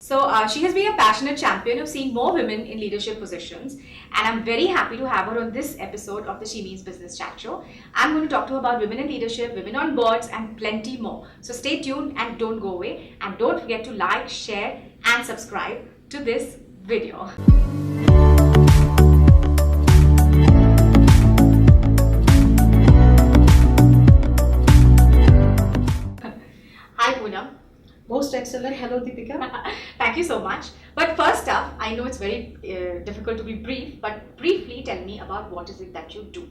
She has been a passionate champion of seeing more women in leadership positions, and I'm very happy to have her on this episode of the She Means Business Chat Show. I'm going to talk to her about women in leadership, women on boards, and plenty more. So stay tuned and don't go away, and don't forget to like, share, and subscribe to this video. Hi Poonam. Most excellent. Hello, Deepika. Thank you so much. But first up, I know it's very difficult to be brief, but briefly tell me about what is it that you do.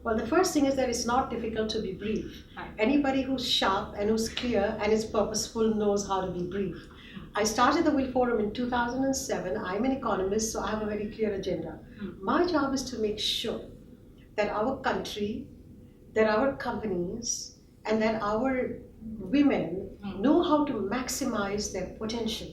Well, the first thing is that it's not difficult to be brief. Right. Anybody who's sharp and who's clear and is purposeful knows how to be brief. I started the Will Forum in 2007. I'm an economist, so I have a very clear agenda. My job is to make sure that our country, that our companies, and that our women know how to maximize their potential.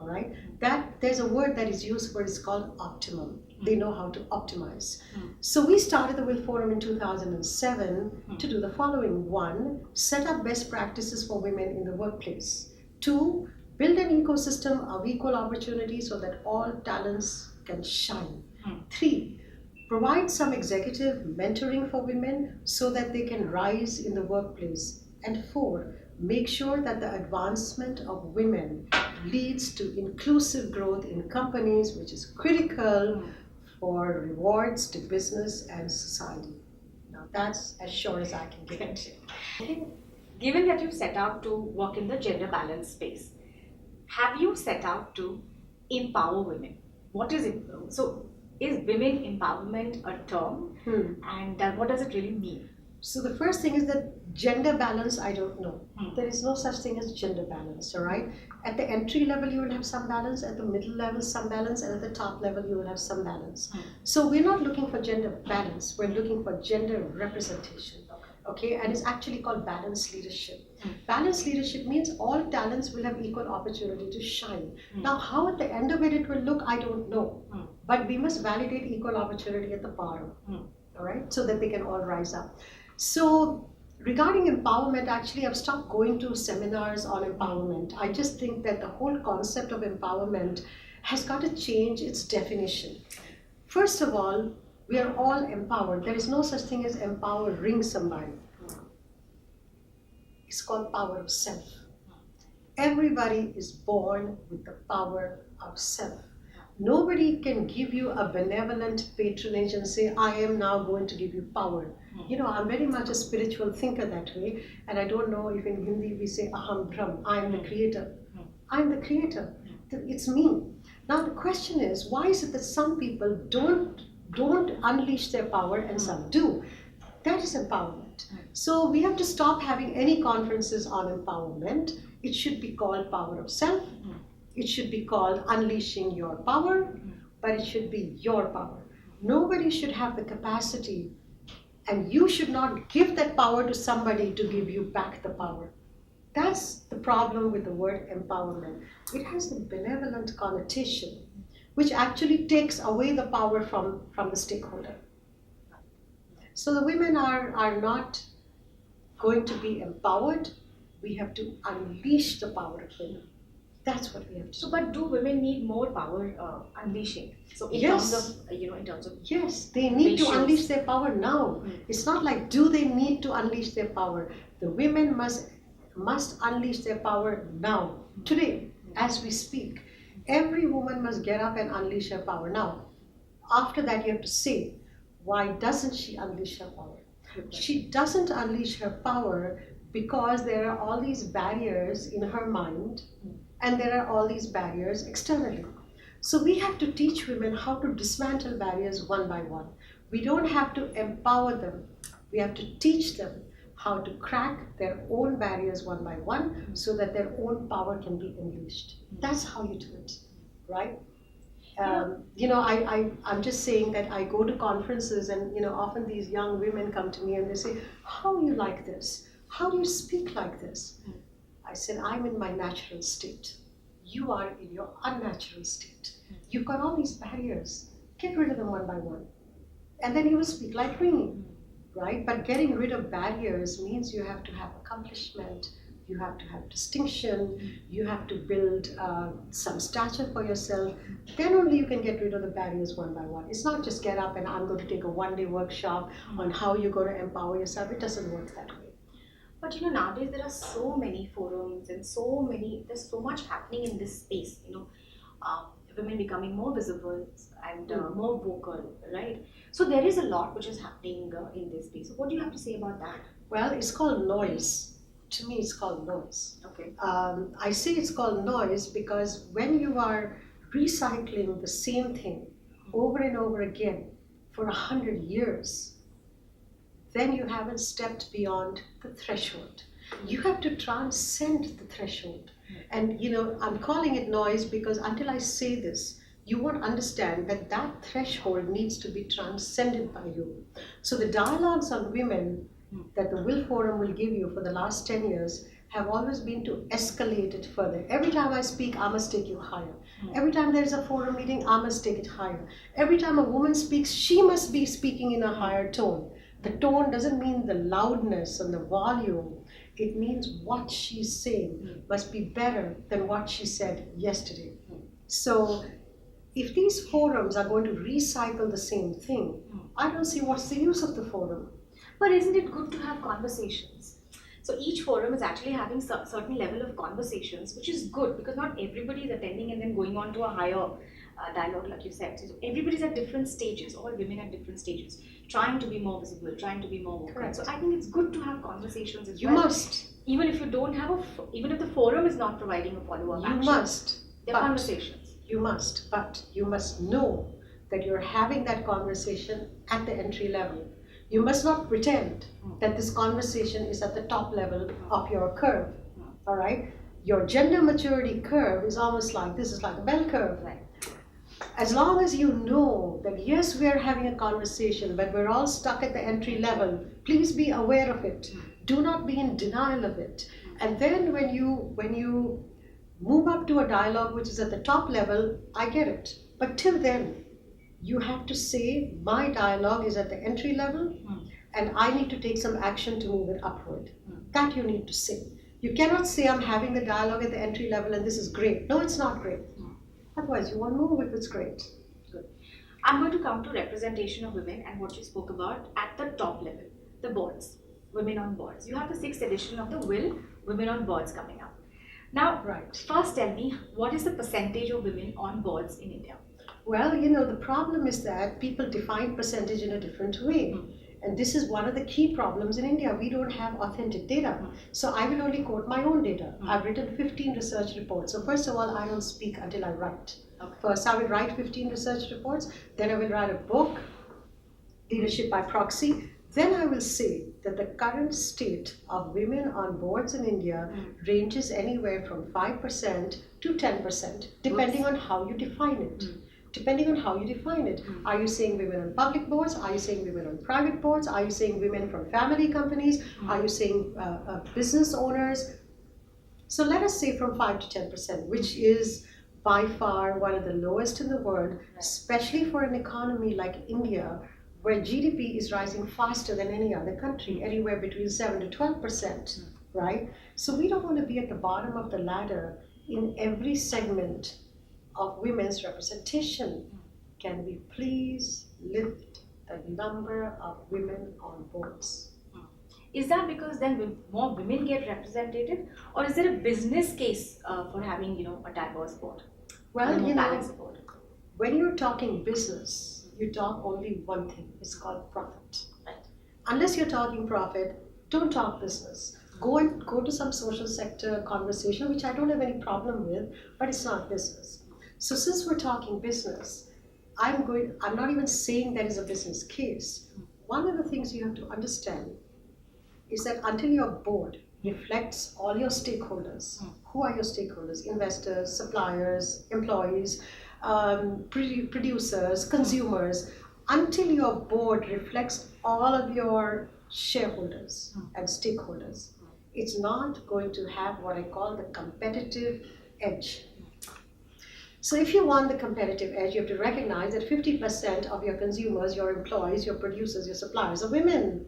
All right, that there's a word that is used for, it's called optimum. They know how to optimize. So we started the Will Forum in 2007 to do the following: one, set up best practices for women in the workplace; two, build an ecosystem of equal opportunity so that all talents can shine; three, provide some executive mentoring for women so that they can rise in the workplace; and four, make sure that the advancement of women leads to inclusive growth in companies, which is critical for rewards to business and society. Now that's as sure as I can get. I think, given that you set out to work in the gender balance space, have you set out to empower women? What is it? So, is women empowerment a term? And what does it really mean? So the first thing is that gender balance, I don't know. There is no such thing as gender balance, all right? At the entry level, you will have some balance, at the middle level, some balance, and at the top level, you will have some balance. So we're not looking for gender balance, we're looking for gender representation, okay? And it's actually called balanced leadership. Balanced leadership means all talents will have equal opportunity to shine. Now, how at the end of it will look, I don't know. But we must validate equal opportunity at the bottom, all right? So that they can all rise up. So regarding empowerment, actually, I've stopped going to seminars on empowerment. I just think that the whole concept of empowerment has got to change its definition. First of all, we are all empowered. There is no such thing as empowering somebody. It's called power of self. Everybody is born with the power of self. Nobody can give you a benevolent patronage and say, I am now going to give you power. You know, I'm very much a spiritual thinker that way, and I don't know if in Hindi we say aham brahm, I am the creator. I am the creator. It's me. Now the question is, why is it that some people don't unleash their power and some do? That is empowerment. So we have to stop having any conferences on empowerment. It should be called power of self. It should be called unleashing your power, but it should be your power. Nobody should have the capacity, and you should not give that power to somebody to give you back the power. That's the problem with the word empowerment. It has the benevolent connotation, which actually takes away the power from the stakeholder. So the women are not going to be empowered. We have to unleash the power of women. That's what we have to do. So, but do women need more power unleashing? So, in Yes. terms of Yes, they need to ratios. unleash their power now. It's not like, do they need to unleash their power? The women must unleash their power now, today, as we speak. Every woman must get up and unleash her power now. After that, you have to say, why doesn't she unleash her power? She doesn't unleash her power because there are all these barriers in her mind, and there are all these barriers externally. So we have to teach women how to dismantle barriers one by one. We don't have to empower them. We have to teach them how to crack their own barriers one by one so that their own power can be unleashed. That's how you do it, right? I'm just saying that I go to conferences, and often these young women come to me and they say, how do you like this? How do you speak like this? I said, I'm in my natural state. You are in your unnatural state. You've got all these barriers. Get rid of them one by one. And then you will speak like me, right? But getting rid of barriers means you have to have accomplishment. you have to have distinction, you have to build some stature for yourself. Then only you can get rid of the barriers one by one. It's not just get up and I'm going to take a one-day workshop on how you're going to empower yourself. It doesn't work that way. But nowadays there are so many forums and there's so much happening in this space, women becoming more visible and more vocal, right? So there is a lot which is happening in this space. So what do you have to say about that? Well, it's called noise. To me, it's called noise. Okay. I say it's called noise because when you are recycling the same thing over and over again for 100 years, then you haven't stepped beyond the threshold. You have to transcend the threshold. And I'm calling it noise because until I say this, you won't understand that that threshold needs to be transcended by you. So the dialogues on women that the Will Forum will give you for the last 10 years have always been to escalate it further. Every time I speak, I must take you higher. Every time there's a forum meeting, I must take it higher. Every time a woman speaks, she must be speaking in a higher tone. The tone doesn't mean the loudness and the volume. It means what she's saying must be better than what she said yesterday. So if these forums are going to recycle the same thing, I don't see what's the use of the forum. But isn't it good to have conversations? So each forum is actually having a certain level of conversations, which is good because not everybody is attending and then going on to a higher dialogue, like you said. So everybody's at different stages, all women at different stages, trying to be more visible, trying to be more vocal. Correct. So I think it's good to have conversations as well. You must. Even if you don't have even if the forum is not providing a follow-up action. You must. There are conversations. You must, but you must know that you're having that conversation at the entry level. You must not pretend that this conversation is at the top level of your curve, all right? Your gender maturity curve is almost like, this is like a bell curve. Right. As long as you know that yes, we are having a conversation, but we're all stuck at the entry level, please be aware of it. Do not be in denial of it. And then when you move up to a dialogue which is at the top level, I get it. But till then, you have to say, my dialogue is at the entry level and I need to take some action to move it upward. That you need to say. You cannot say, I'm having the dialogue at the entry level and this is great. No, it's not great. Otherwise, you won't move if it's great. Good. I'm going to come to representation of women and what you spoke about at the top level, the boards, women on boards. You have the 6th edition of the Will Women on Boards coming up. Now, first tell me, what is the percentage of women on boards in India? Well, the problem is that people define percentage in a different way. And this is one of the key problems in India. We don't have authentic data. So I will only quote my own data. I've written 15 research reports. So first of all, I don't speak until I write. Okay. First, I will write 15 research reports. Then I will write a book, Leadership by Proxy. Then I will say that the current state of women on boards in India ranges anywhere from 5% to 10%, depending on how you define it. Depending on how you define it. Are you saying women on public boards? Are you saying women on private boards? Are you saying women from family companies? Are you saying business owners? So let us say from 5 to 10%, which is by far one of the lowest in the world, especially for an economy like India, where GDP is rising faster than any other country, anywhere between 7 to 12%, right? So we don't want to be at the bottom of the ladder in every segment of women's representation. Can we please lift the number of women on boards? Is that because then more women get represented, or is there a business case for having a diverse board? Well, balanced board? When you're talking business, you talk only one thing. It's called profit. Right. Unless you're talking profit, don't talk business. Go to some social sector conversation, which I don't have any problem with, but it's not business. So since we're talking business, I'm not even saying that is a business case. One of the things you have to understand is that until your board reflects all your stakeholders, who are your stakeholders? Investors, suppliers, employees, producers, consumers. Until your board reflects all of your shareholders and stakeholders, it's not going to have what I call the competitive edge. So if you want the competitive edge, you have to recognize that 50% of your consumers, your employees, your producers, your suppliers are women.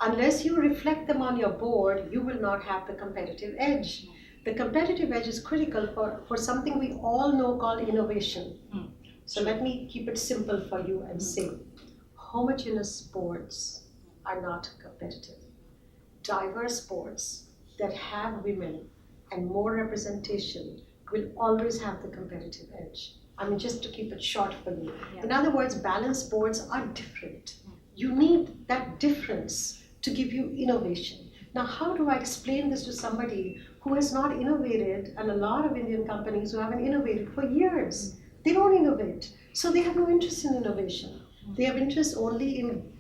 Unless you reflect them on your board, you will not have the competitive edge. The competitive edge is critical for something we all know called innovation. So let me keep it simple for you and say, homogeneous sports are not competitive. Diverse sports that have women and more representation will always have the competitive edge. I mean, just to keep it short for you. Yeah. In other words, balanced sports are different. You need that difference to give you innovation. Now, how do I explain this to somebody who has not innovated, and a lot of Indian companies who haven't innovated for years? They don't innovate, so they have no interest in innovation. They have interest only in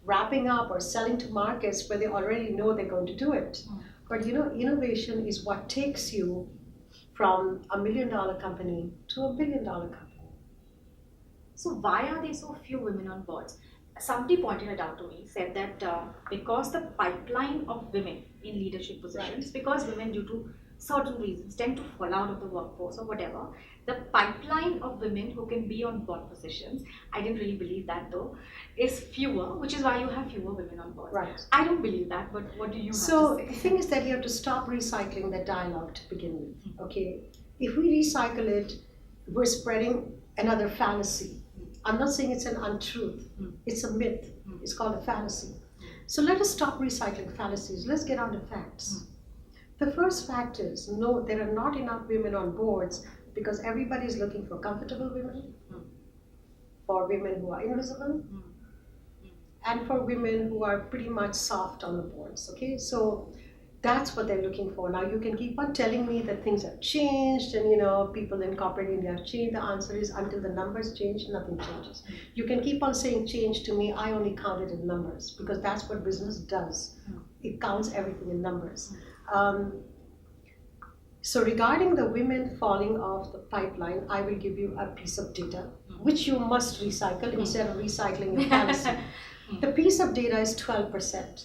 wrapping up or selling to markets where they already know they're going to do it. But innovation is what takes you from $1 million company to $1 billion company. So why are there so few women on boards? Somebody pointed it out to me, said that because the pipeline of women in leadership positions, right, because women due to certain reasons tend to fall out of the workforce or whatever, the pipeline of women who can be on board positions, I didn't really believe that though, is fewer, which is why you have fewer women on board. Right. I don't believe that, but what do you have to say? So the thing is that you have to stop recycling that dialogue to begin with, okay? If we recycle it, we're spreading another fallacy. I'm not saying it's an untruth, it's a myth, it's called a fallacy. So let us stop recycling fallacies, let's get on to facts. The first fact is, no, there are not enough women on boards because everybody is looking for comfortable women, for women who are invisible, and for women who are pretty much soft on the boards, okay? So that's what they're looking for. Now you can keep on telling me that things have changed and people in corporate India have changed. The answer is until the numbers change, nothing changes. You can keep on saying change to me, I only count it in numbers because that's what business does. It counts everything in numbers. So regarding the women falling off the pipeline, I will give you a piece of data which you must recycle instead of recycling your fallacy. The piece of data is 12%.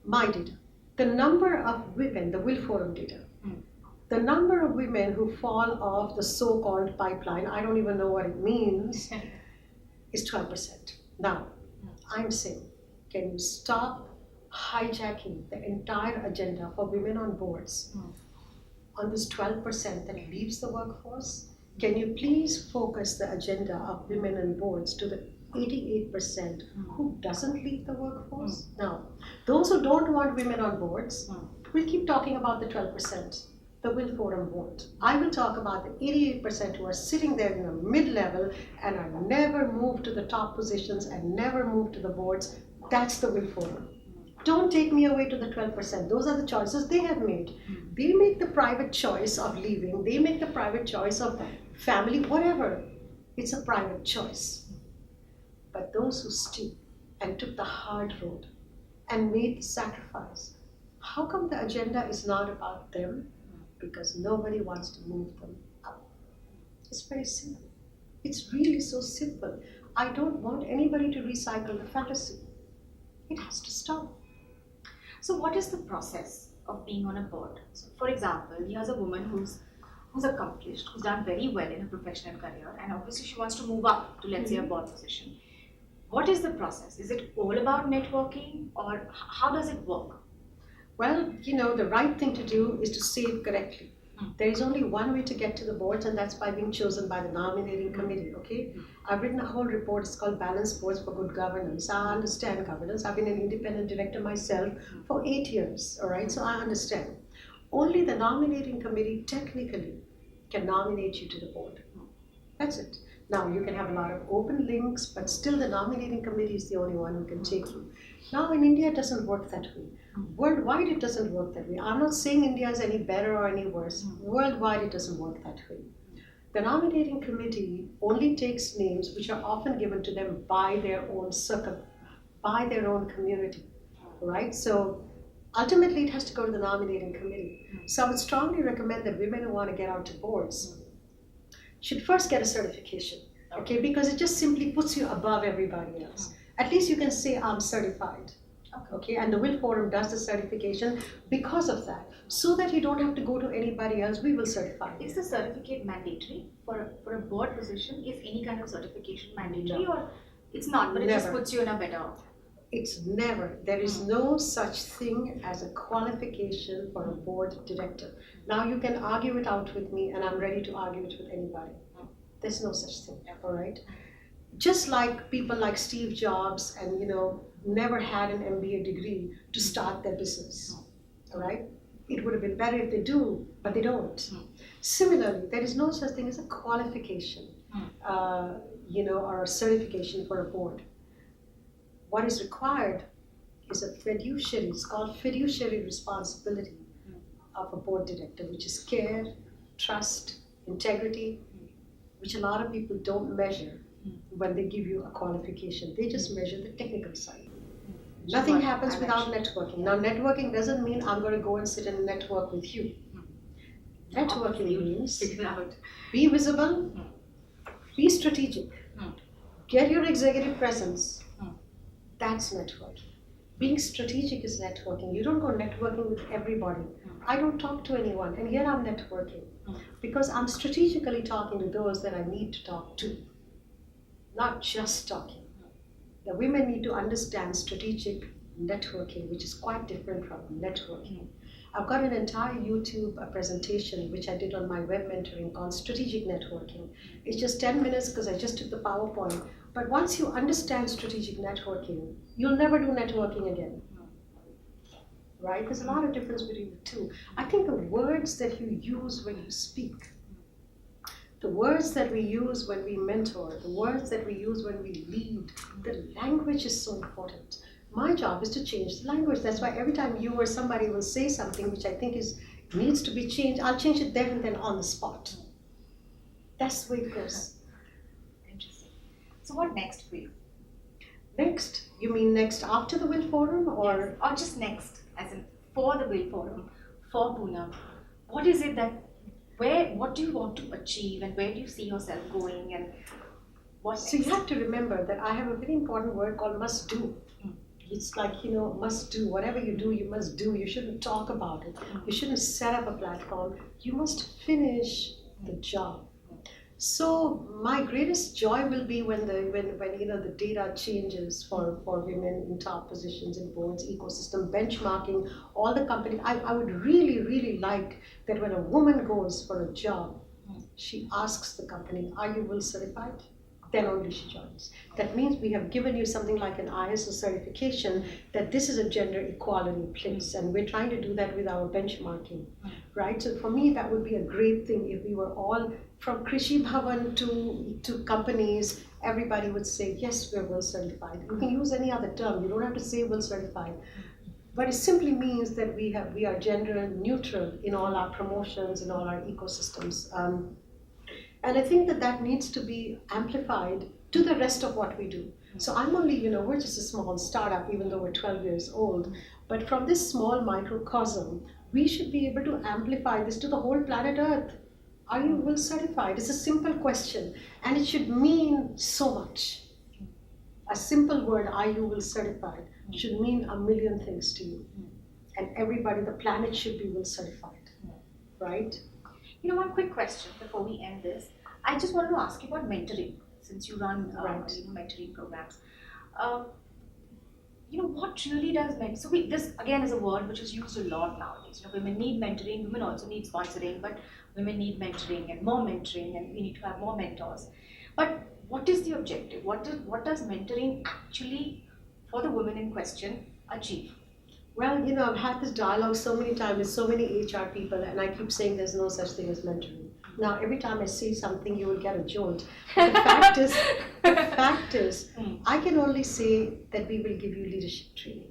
My data. The number of women, the Will Forum data, the number of women who fall off the so-called pipeline, I don't even know what it means, is 12%. Now, I'm saying, can you stop hijacking the entire agenda for women on boards on this 12% that leaves the workforce? Can you please focus the agenda of women on boards to the 88% who doesn't leave the workforce? Now, those who don't want women on boards, we'll keep talking about the 12%, the Will Forum won't. I will talk about the 88% who are sitting there in a mid-level and are never moved to the top positions and never moved to the boards. That's the Will Forum. Don't take me away to the 12%. Those are the choices they have made. They make the private choice of leaving. They make the private choice of family, whatever. It's a private choice. But those who stood and took the hard road and made the sacrifice, how come the agenda is not about them? Because nobody wants to move them up. It's very simple. It's really so simple. I don't want anybody to recycle the fantasy. It has to stop. So what is the process of being on a board? So for example, here's a woman who's accomplished, who's done very well in her professional career, and obviously she wants to move up to, let's say, a board position. What is the process? Is it all about networking, or how does it work? Well, the right thing to do is to say it correctly. There is only one way to get to the boards, and that's by being chosen by the nominating committee, okay? I've written a whole report, it's called Balanced Boards for Good Governance. I understand governance. I've been an independent director myself for 8 years, all right? So I understand. Only the nominating committee technically can nominate you to the board. That's it. Now, you can have a lot of open links, but still the nominating committee is the only one who can take you. Now, in India, it doesn't work that way. Worldwide, it doesn't work that way. I'm not saying India is any better or any worse. Worldwide, it doesn't work that way. The nominating committee only takes names which are often given to them by their own circle, by their own community, right? So ultimately, it has to go to the nominating committee. So I would strongly recommend that women who want to get onto boards should first get a certification, okay? Because it just simply puts you above everybody else. At least you can say, I'm certified, okay? And the Will Forum does the certification because of that, so that you don't have to go to anybody else, we will certify you. Is the certificate mandatory for a board position? Is any kind of certification mandatory, or it's not, but it just puts you in a better... It's never. There is no such thing as a qualification for a board director. Now you can argue it out with me, and I'm ready to argue it with anybody. There's no such thing, all right? Just like people like Steve Jobs and, never had an MBA degree to start their business, all right? It would have been better if they do, but they don't. Similarly, there is no such thing as a qualification, or a certification for a board. What is required is a fiduciary, it's called fiduciary responsibility of a board director, which is care, trust, integrity, which a lot of people don't measure when they give you a qualification. They just measure the technical side. Nothing happens without networking. Now, networking doesn't mean I'm going to go and sit and network with you. Networking means be visible, be strategic, get your executive presence. That's networking. Being strategic is networking. You don't go networking with everybody. I don't talk to anyone, and yet I'm networking because I'm strategically talking to those that I need to talk to, not just talking. The women need to understand strategic networking, which is quite different from networking. I've got an entire YouTube presentation which I did on my web mentoring called Strategic Networking. It's just 10 minutes because I just took the PowerPoint. But once you understand strategic networking, you'll never do networking again. Right? There's a lot of difference between the two. I think the words that you use when you speak, the words that we use when we mentor, the words that we use when we lead, the language is so important. My job is to change the language. That's why every time you or somebody will say something which I think needs to be changed, I'll change it there and then on the spot. That's the way it goes. Interesting. So what next for you? Next? You mean next after the Will Forum or? Yes. Or just next, as in for the Will Forum, for Poonam. What is it what do you want to achieve and where do you see yourself going and what next? So you have to remember that I have a very important word called must do. It's like, must do. Whatever you do, you must do. You shouldn't talk about it. You shouldn't set up a platform. You must finish the job. So my greatest joy will be when the data changes for women in top positions in boards, ecosystem, benchmarking, all the companies. I would really, really like that when a woman goes for a job, she asks the company, are you Will certified? Then only she joins. That means we have given you something like an ISO certification that this is a gender equality place, and we're trying to do that with our benchmarking, right? So for me, that would be a great thing if we were all, from Krishi Bhavan to companies, everybody would say, yes, we're Will certified. You can use any other term. You don't have to say Will certified. But it simply means that we are gender neutral in all our promotions, in all our ecosystems. And I think that needs to be amplified to the rest of what we do. So I'm only, we're just a small startup, even though we're 12 years old. But from this small microcosm, we should be able to amplify this to the whole planet Earth. Are you Will certified? It's a simple question, and it should mean so much. A simple word, are you Will certified, should mean a million things to you. And everybody, the planet should be Will certified, right? One quick question before we end this. I just wanted to ask you about mentoring, since you run mentoring programs. What really does mentoring? So this again is a word which is used a lot nowadays. Women need mentoring, women also need sponsoring, but women need mentoring and more mentoring, and we need to have more mentors. But what is the objective? What does mentoring actually, for the women in question, achieve? Well, I've had this dialogue so many times with so many HR people, and I keep saying there's no such thing as mentoring. Now, every time I say something, you will get a jolt. The fact is, I can only say that we will give you leadership training.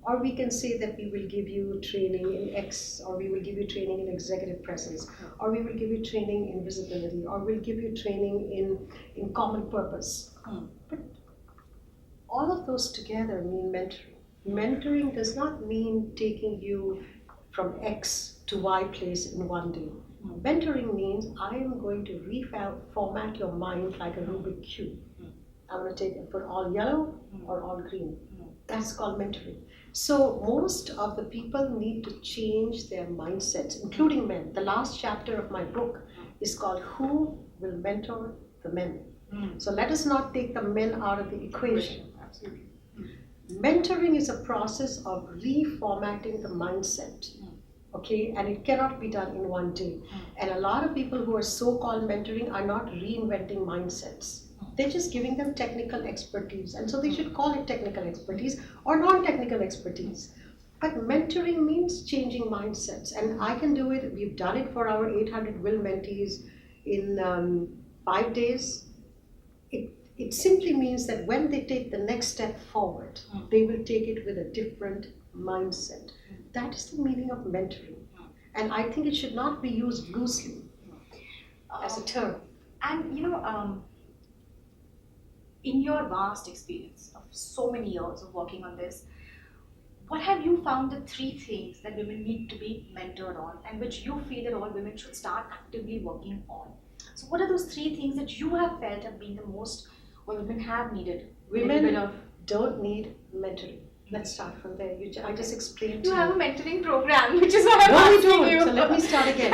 Or we can say that we will give you training in X, or we will give you training in executive presence, or we will give you training in visibility, or we'll give you training in common purpose. But all of those together mean mentoring. Mentoring does not mean taking you from X to Y place in one day. Mentoring means I am going to reformat your mind like a Rubik cube. I'm going to put all yellow or all green. That's called mentoring. So most of the people need to change their mindsets, including men. The last chapter of my book is called Who Will Mentor the Men? So let us not take the men out of the equation. Absolutely. Mentoring is a process of reformatting the mindset. Okay, and it cannot be done in one day. And a lot of people who are so-called mentoring are not reinventing mindsets. They're just giving them technical expertise, and so they should call it technical expertise or non-technical expertise. But mentoring means changing mindsets, and I can do it. We've done it for our 800 Will mentees in 5 days. It simply means that when they take the next step forward, they will take it with a different mindset. That is the meaning of mentoring. And I think it should not be used loosely as a term. And in your vast experience of so many years of working on this, what have you found the 3 things that women need to be mentored on and which you feel that all women should start actively working on? So what are those 3 things that you have felt have been the most, or women have needed? Women don't need mentoring. Let's start from there. I just explained to you. You have a mentoring program, which is why I'm asking you. No, we don't. So let me start again.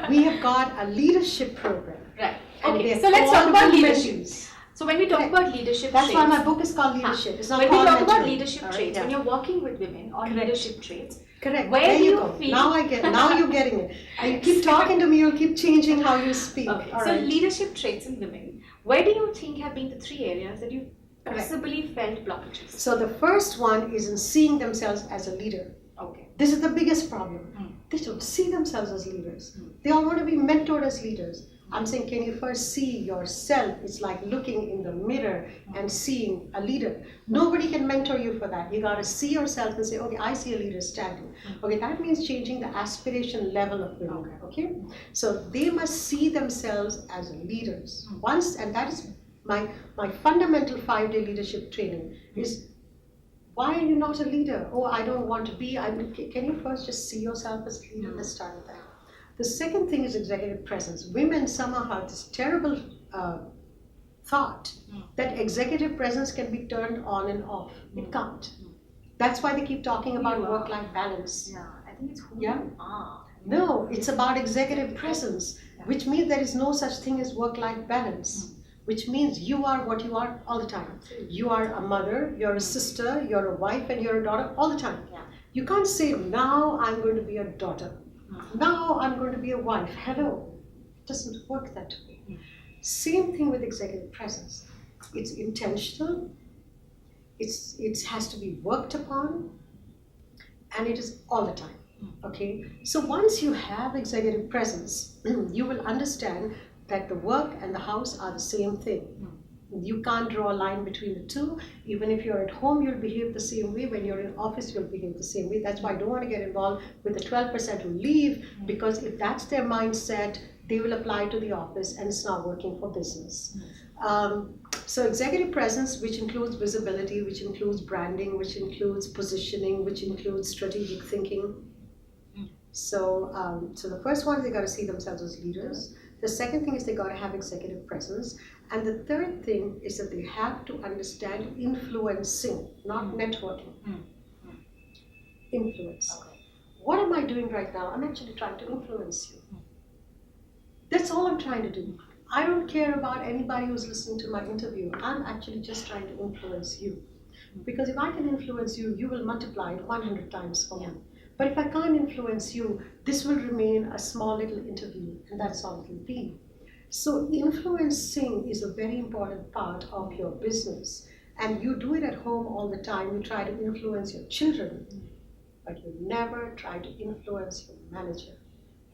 We have got a leadership program. Right. Okay. So let's talk about leadership. So when we talk about leadership that's traits, why my book is called Leadership. It's not when called we talk about mentoring. leadership traits, when you're working with women on leadership traits, correct. Where there do you you go. feel? Now you're getting it. And you keep talking to me, you'll keep changing how you speak. Okay. All so right. leadership traits in women, where do you think have been the 3 areas that you possibly felt blockages? So the first one is in seeing themselves as a leader. Okay. This is the biggest problem. They don't see themselves as leaders. They all want to be mentored as leaders. I'm saying, can you first see yourself? It's like looking in the mirror and seeing a leader. Nobody can mentor you for that. You got to see yourself and say, okay, I see a leader standing. Okay, that means changing the aspiration level of women. Okay, so they must see themselves as leaders. Once, and that is my fundamental 5-day leadership training is, why are you not a leader? Oh, I don't want to be. Can you first just see yourself as a leader? Let's start with that. The second thing is executive presence. Women somehow have this terrible thought that executive presence can be turned on and off. It can't. That's why they keep talking about work-life balance. Yeah, I think it's who you are. No, it's about executive presence, which means there is no such thing as work-life balance. Which means you are what you are all the time. You are a mother, you're a sister, you're a wife, and you're a daughter all the time. You can't say, now I'm going to be a daughter. Now I'm going to be a wife. Hello. It doesn't work that way. Same thing with executive presence. It's intentional. It has to be worked upon. And it is all the time. Okay? So once you have executive presence, you will understand that the work and the house are the same thing. You can't draw a line between the two. Even if you're at home, you'll behave the same way. When you're in office, you'll behave the same way. That's why I don't want to get involved with the 12% who leave, because if that's their mindset, they will apply to the office and it's not working for business. So executive presence, which includes visibility, which includes branding, which includes positioning, which includes strategic thinking. So the first one, they got to see themselves as leaders. The second thing is they got to have executive presence. And the third thing is that they have to understand influencing, not networking. Influence. Okay. What am I doing right now? I'm actually trying to influence you. That's all I'm trying to do. I don't care about anybody who's listening to my interview. I'm actually just trying to influence you. Because if I can influence you, you will multiply it 100 times for me. But if I can't influence you, this will remain a small little interview, and that's all it will be. So influencing is a very important part of your business. And you do it at home all the time. You try to influence your children, but you never try to influence your manager.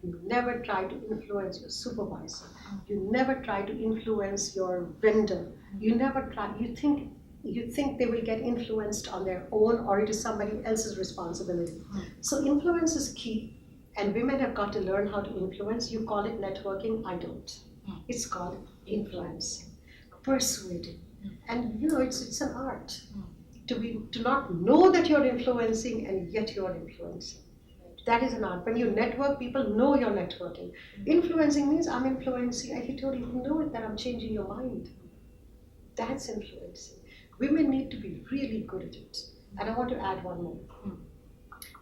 You never try to influence your supervisor. You never try to influence your vendor. You never try, you think they will get influenced on their own, or it is somebody else's responsibility. So influence is key, and women have got to learn how to influence. You call it networking, I don't. It's called influencing, persuading. And it's an art to not know that you're influencing and yet you're influencing. That is an art. When you network, people know you're networking. Influencing means I'm influencing, and you don't even know it, that I'm changing your mind. That's influencing. Women need to be really good at it. And I want to add one more.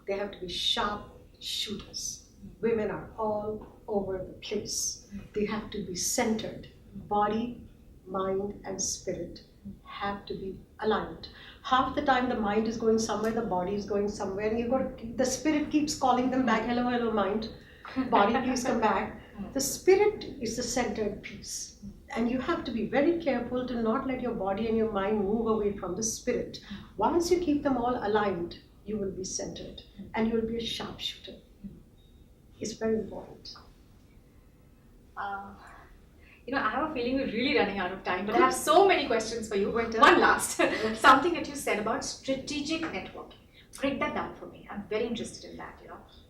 They have to be sharp shooters. Women are all over the place. They have to be centered, body, mind, and spirit. have to be aligned. Half the time the mind is going somewhere, the body is going somewhere, and the spirit keeps calling them back. Hello, hello, mind. Body, please come back. The spirit is the centered piece. And you have to be very careful to not let your body and your mind move away from the spirit. Once you keep them all aligned, you will be centered and you will be a sharpshooter. It's very important. I have a feeling we're really running out of time, but I have so many questions for you. One last. Something that you said about strategic networking. Break that down for me. I'm very interested in that,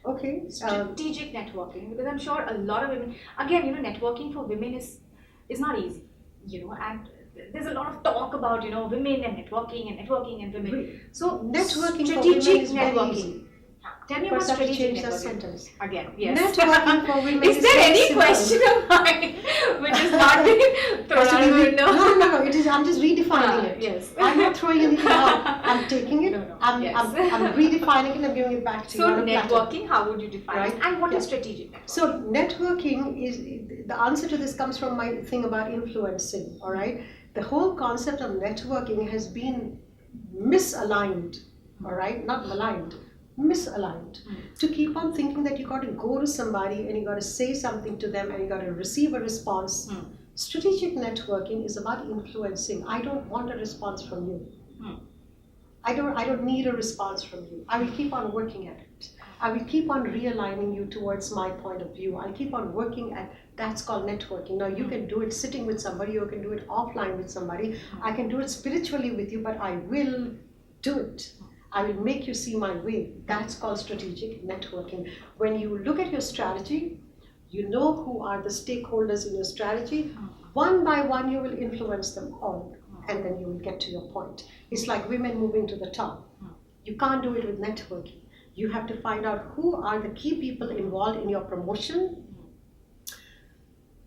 Okay. Strategic networking, because I'm sure a lot of women, again, networking for women is not easy, and there's a lot of talk about, women and networking and women. So networking strategic for women is networking. very easy. Tell me about strategic networking. Sentence. Again, yes. Networking for women is there any simple. question of mine which is not being thrown out of the window? No. It is. I'm just redefining it. Yes. I'm not throwing anything out. I'm taking it. No. I'm redefining it and giving it back to you. So networking, how would you define it? And what is strategic networking? So networking is the answer to this comes from my thing about influencing. All right. The whole concept of networking has been misaligned. All right, not maligned. Misaligned. To keep on thinking that you got to go to somebody and you got to say something to them and you got to receive a response. Strategic networking is about influencing. I don't want a response from you. I don't need a response from you. I will keep on working at it. I will keep on realigning you towards my point of view. I'll keep on working at, that's called networking. Now you can do it sitting with somebody, you can do it offline with somebody. I can do it spiritually with you, but I will do it. I will make you see my way. That's called strategic networking. When you look at your strategy, you know who are the stakeholders in your strategy. One by one, you will influence them all, and then you will get to your point. It's like women moving to the top. You can't do it with networking. You have to find out who are the key people involved in your promotion.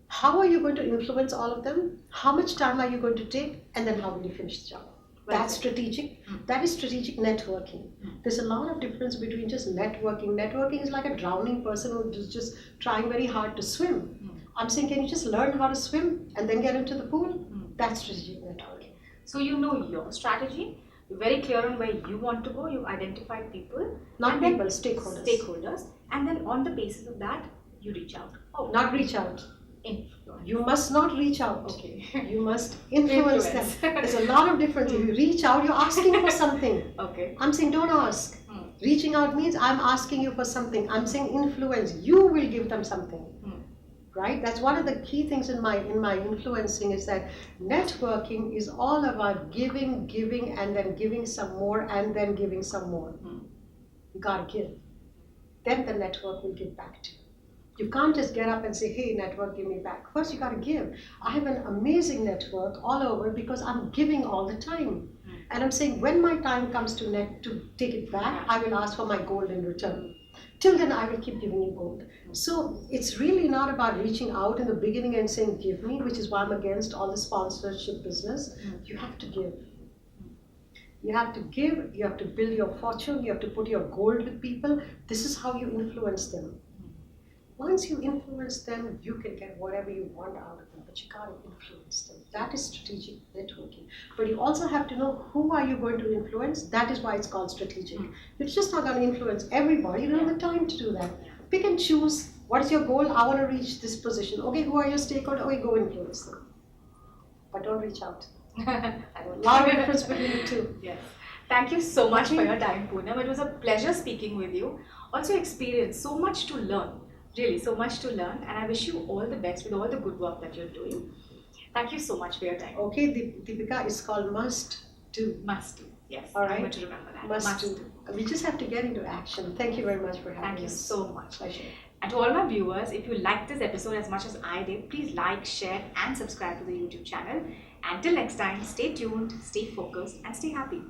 How are you going to influence all of them? How much time are you going to take? And then how will you finish the job? That's strategic. That is strategic networking. There's a lot of difference between just networking. Networking is like a drowning person who is just trying very hard to swim. I'm saying, can you just learn how to swim and then get into the pool? That's strategic networking. So you know your strategy. You're very clear on where you want to go. You've identified people. Not people, stakeholders. Stakeholders. And then on the basis of that, you reach out. Oh, not reach out. Influence. You must not reach out. Okay. You must influence them. There's a lot of difference. If you reach out, you're asking for something. Okay. I'm saying don't ask. Reaching out means I'm asking you for something. I'm saying influence. You will give them something. Right? That's one of the key things in my influencing is that networking is all about giving, and then giving some more, and then giving some more. You gotta give. Then the network will give back to you. You can't just get up and say, hey, network, give me back. First, you got to give. I have an amazing network all over because I'm giving all the time. And I'm saying when my time comes to take it back, I will ask for my gold in return. Till then, I will keep giving you gold. So it's really not about reaching out in the beginning and saying, give me, which is why I'm against all the sponsorship business. You have to give. You have to give, you have to build your fortune, you have to put your gold with people. This is how you influence them. Once you influence them, you can get whatever you want out of them, but you can't influence them. That is strategic networking. But you also have to know who are you going to influence. That is why it's called strategic. You're just not going to influence everybody. You don't have the time to do that. Pick and choose. What is your goal? I want to reach this position. Okay, who are your stakeholders? Okay, go influence them. But don't reach out. A lot of difference between the two. Yes. Thank you so much for your time, Poonam. It was a pleasure speaking with you. Also experience, so much to learn. Really, so much to learn, and I wish you all the best with all the good work that you're doing. Thank you so much for your time. Okay, Deepika, is called must do. Must do. Yes, all right. I'm going to remember that. Must do. We just have to get into action. Thank you very much for having us. Thank you so much. Pleasure. And to all my viewers, if you liked this episode as much as I did, please like, share, and subscribe to the YouTube channel. Until next time, stay tuned, stay focused, and stay happy.